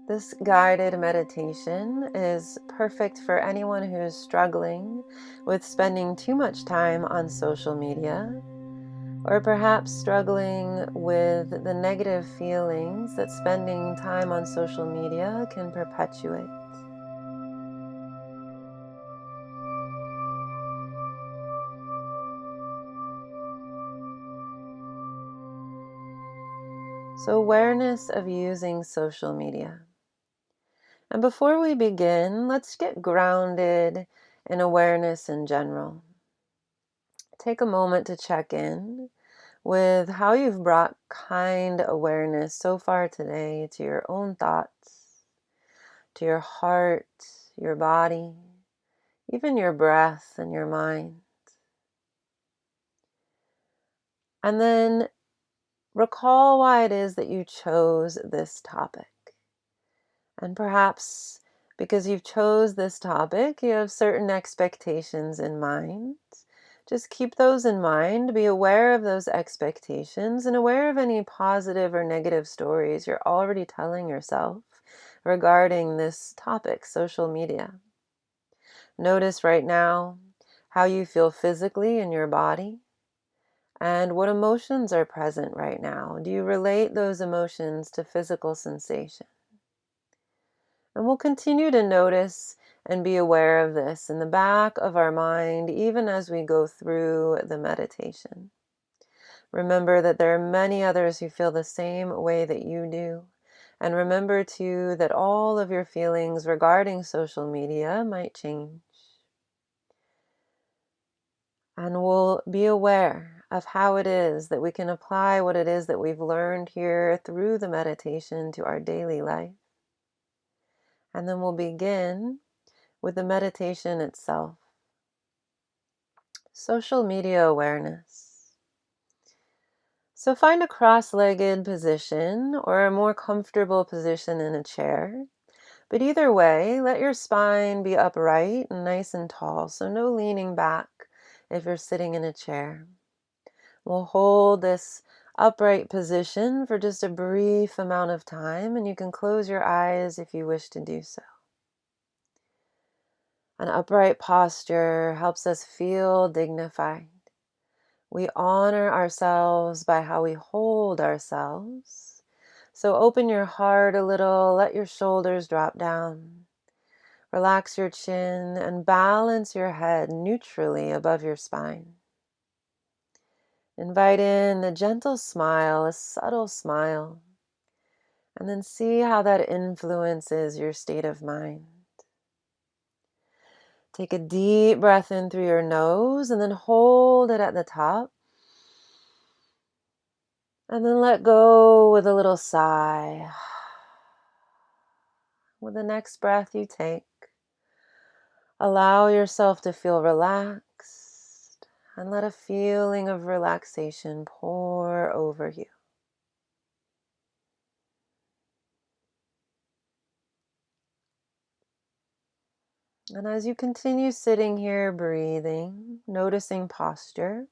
This guided meditation is perfect for anyone who is struggling with spending too much time on social media, or perhaps struggling with the negative feelings that spending time on social media can perpetuate. So, awareness of using social media. And before we begin, let's get grounded in awareness in general. Take a moment to check in with how you've brought kind awareness so far today to your own thoughts, to your heart, your body, even your breath and your mind. And then recall why it is that you chose this topic. And perhaps because you've chose this topic, you have certain expectations in mind. Just keep those in mind, be aware of those expectations and aware of any positive or negative stories you're already telling yourself regarding this topic, social media. Notice right now how you feel physically in your body and what emotions are present right now. Do you relate those emotions to physical sensation? And we'll continue to notice and be aware of this in the back of our mind, even as we go through the meditation. Remember that there are many others who feel the same way that you do. And remember too that all of your feelings regarding social media might change. And we'll be aware of how it is that we can apply what it is that we've learned here through the meditation to our daily life. And then we'll begin with the meditation itself. Social media awareness. So find a cross-legged position or a more comfortable position in a chair. But either way, let your spine be upright and nice and tall, so no leaning back if you're sitting in a chair. We'll hold this upright position for just a brief amount of time, and you can close your eyes if you wish to do so. An upright posture helps us feel dignified. We honor ourselves by how we hold ourselves. So open your heart a little, let your shoulders drop down. Relax your chin and balance your head neutrally above your spine. Invite in a gentle smile, a subtle smile, and then see how that influences your state of mind. Take a deep breath in through your nose and then hold it at the top. And then let go with a little sigh. With the next breath you take, allow yourself to feel relaxed and let a feeling of relaxation pour over you. And as you continue sitting here, breathing, noticing posture,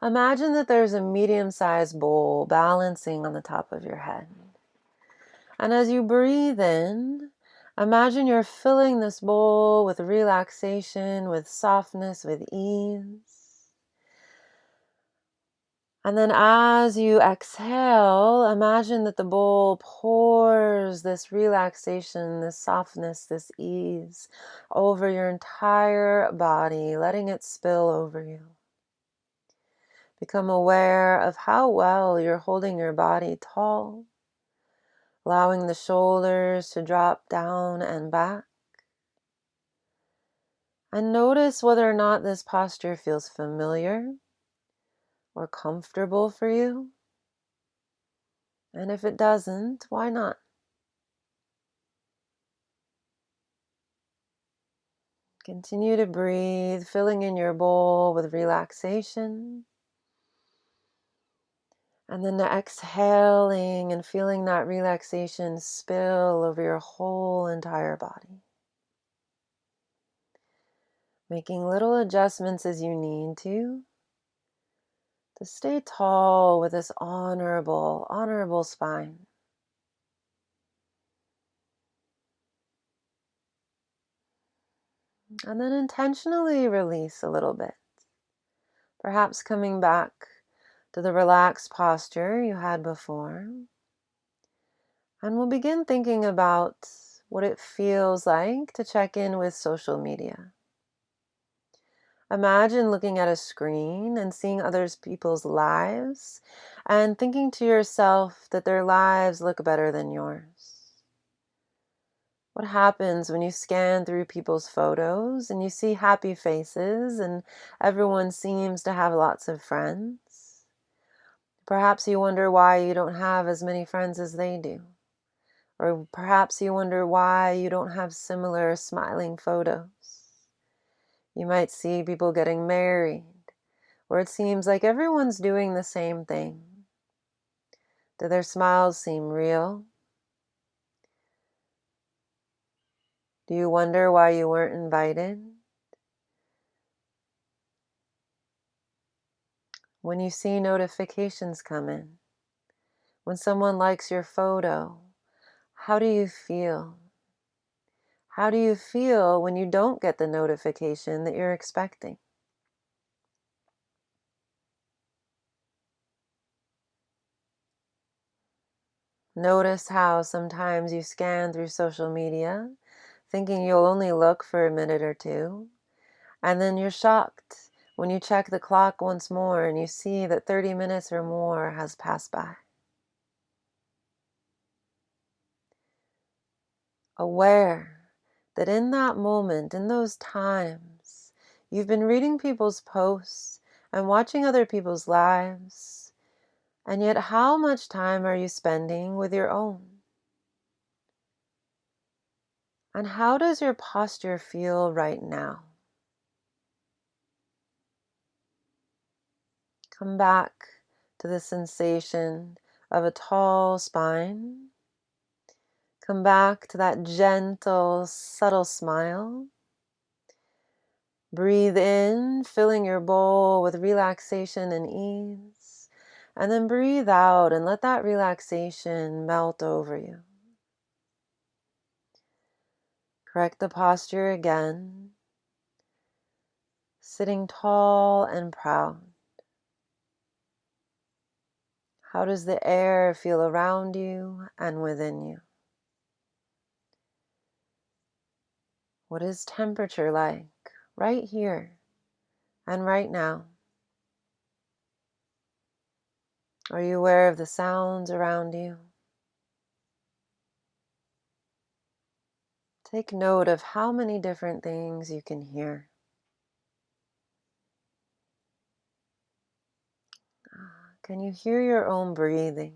imagine that there's a medium-sized bowl balancing on the top of your head. And as you breathe in, imagine you're filling this bowl with relaxation, with softness, with ease. And then as you exhale, imagine that the bowl pours this relaxation, this softness, this ease over your entire body, letting it spill over you. Become aware of how well you're holding your body tall, allowing the shoulders to drop down and back. And notice whether or not this posture feels familiar or comfortable for you. And if it doesn't, why not? Continue to breathe, filling in your bowl with relaxation. And then exhaling and feeling that relaxation spill over your whole entire body. Making little adjustments as you need to stay tall with this honorable spine. And then intentionally release a little bit. Perhaps coming back to the relaxed posture you had before. And we'll begin thinking about what it feels like to check in with social media. Imagine looking at a screen and seeing other people's lives and thinking to yourself that their lives look better than yours. What happens when you scan through people's photos and you see happy faces and everyone seems to have lots of friends? Perhaps you wonder why you don't have as many friends as they do. Or perhaps you wonder why you don't have similar smiling photos. You might see people getting married, or it seems like everyone's doing the same thing. Do their smiles seem real? Do you wonder why you weren't invited? When you see notifications come in, when someone likes your photo, how do you feel? How do you feel when you don't get the notification that you're expecting? Notice how sometimes you scan through social media, thinking you'll only look for a minute or two, and then you're shocked when you check the clock once more and you see that 30 minutes or more has passed by. Aware that in that moment, in those times, you've been reading people's posts and watching other people's lives, and yet how much time are you spending with your own? And how does your posture feel right now? Come back to the sensation of a tall spine. Come back to that gentle, subtle smile. Breathe in, filling your bowl with relaxation and ease. And then breathe out and let that relaxation melt over you. Correct the posture again. Sitting tall and proud. How does the air feel around you and within you? What is temperature like right here and right now? Are you aware of the sounds around you? Take note of how many different things you can hear. Can you hear your own breathing?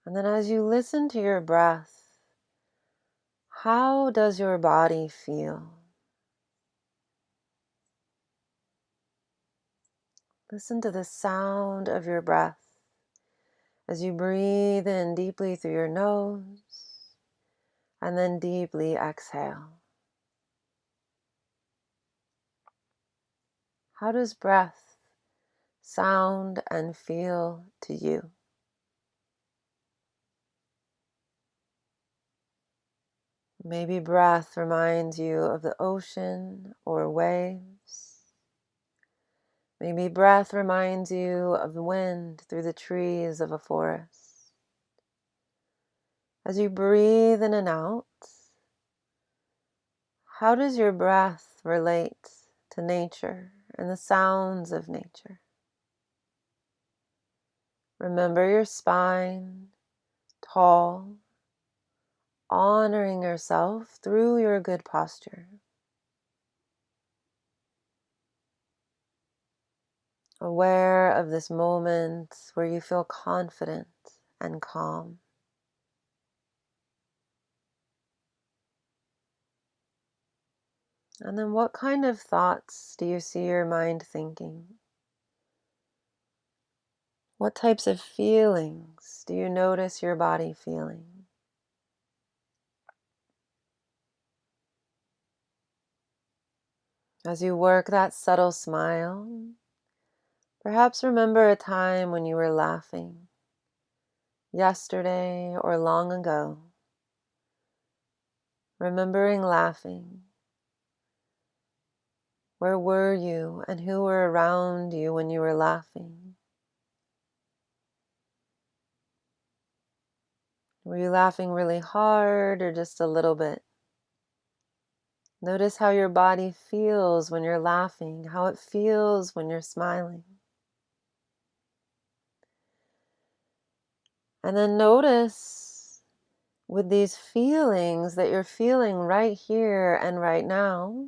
And then as you listen to your breath, how does your body feel? Listen to the sound of your breath as you breathe in deeply through your nose and then deeply exhale. How does breath sound and feel to you? Maybe breath reminds you of the ocean or waves. Maybe breath reminds you of the wind through the trees of a forest. As you breathe in and out, how does your breath relate to nature and the sounds of nature? Remember your spine, tall, honoring yourself through your good posture. Aware of this moment where you feel confident and calm. And then what kind of thoughts do you see your mind thinking? What types of feelings do you notice your body feeling? As you work that subtle smile, perhaps remember a time when you were laughing, yesterday or long ago. remembering laughing. Where were you and who were around you when you were laughing? Were you laughing really hard or just a little bit? Notice how your body feels when you're laughing, how it feels when you're smiling. And then notice with these feelings that you're feeling right here and right now,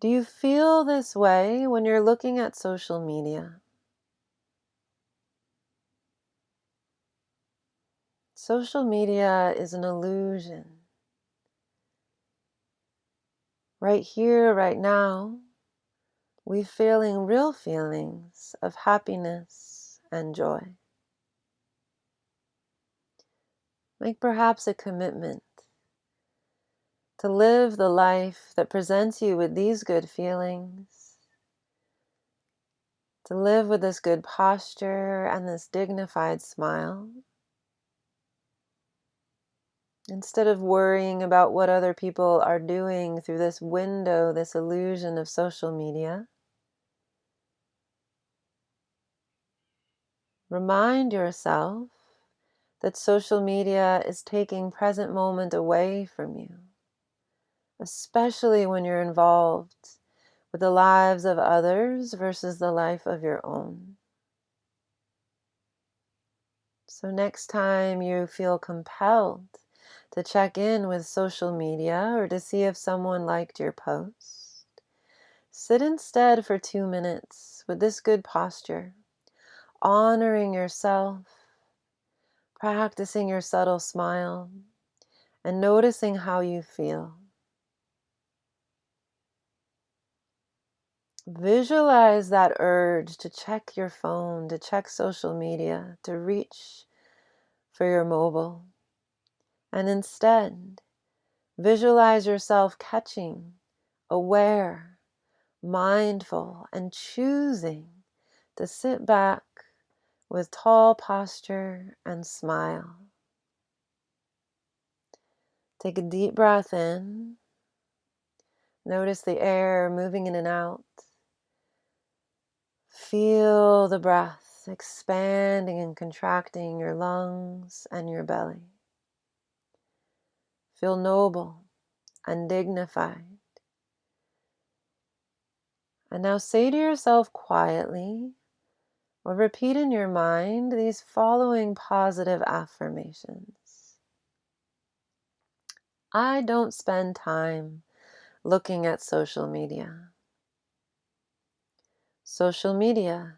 do you feel this way when you're looking at social media? Social media is an illusion. Right here, right now, we're feeling real feelings of happiness and joy. Make perhaps a commitment to live the life that presents you with these good feelings, to live with this good posture and this dignified smile, instead of worrying about what other people are doing through this window, this illusion of social media. Remind yourself that social media is taking present moment away from you, especially when you're involved with the lives of others versus the life of your own. So next time you feel compelled to check in with social media or to see if someone liked your post, sit instead for 2 minutes with this good posture, honoring yourself, practicing your subtle smile, and noticing how you feel. Visualize that urge to check your phone, to check social media, to reach for your mobile. And instead, visualize yourself catching, aware, mindful, and choosing to sit back with tall posture and smile. Take a deep breath in. Notice the air moving in and out. Feel the breath expanding and contracting your lungs and your belly. Feel noble and dignified. And now say to yourself quietly, or repeat in your mind these following positive affirmations. I don't spend time looking at social media. Social media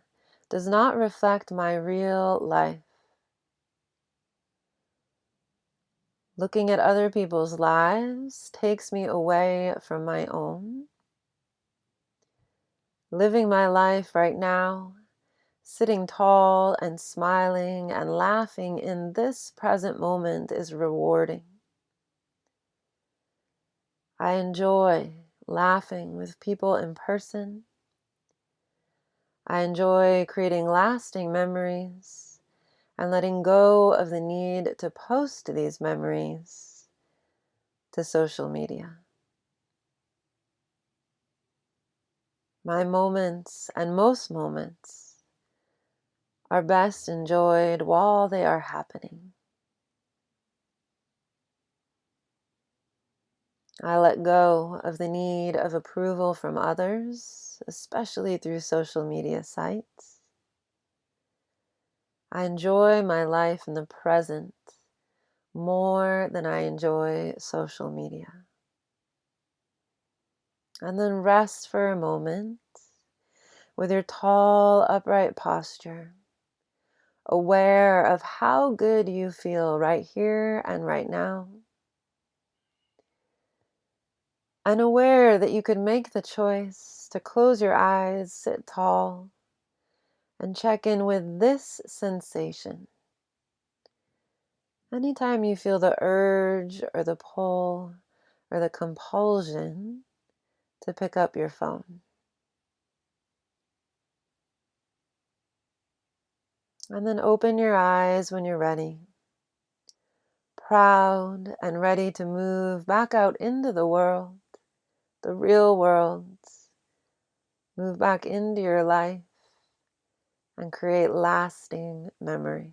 does not reflect my real life. Looking at other people's lives takes me away from my own. Living my life right now, sitting tall and smiling and laughing in this present moment is rewarding. I enjoy laughing with people in person. I enjoy creating lasting memories and letting go of the need to post these memories to social media. My moments and most moments are best enjoyed while they are happening. I let go of the need of approval from others, especially through social media sites. I enjoy my life in the present more than I enjoy social media. And then rest for a moment with your tall, upright posture, aware of how good you feel right here and right now, and aware that you could make the choice to close your eyes, sit tall, and check in with this sensation. Anytime you feel the urge or the pull or the compulsion to pick up your phone. And then open your eyes when you're ready. proud and ready to move back out into the world, the real world. Move back into your life and create lasting memories.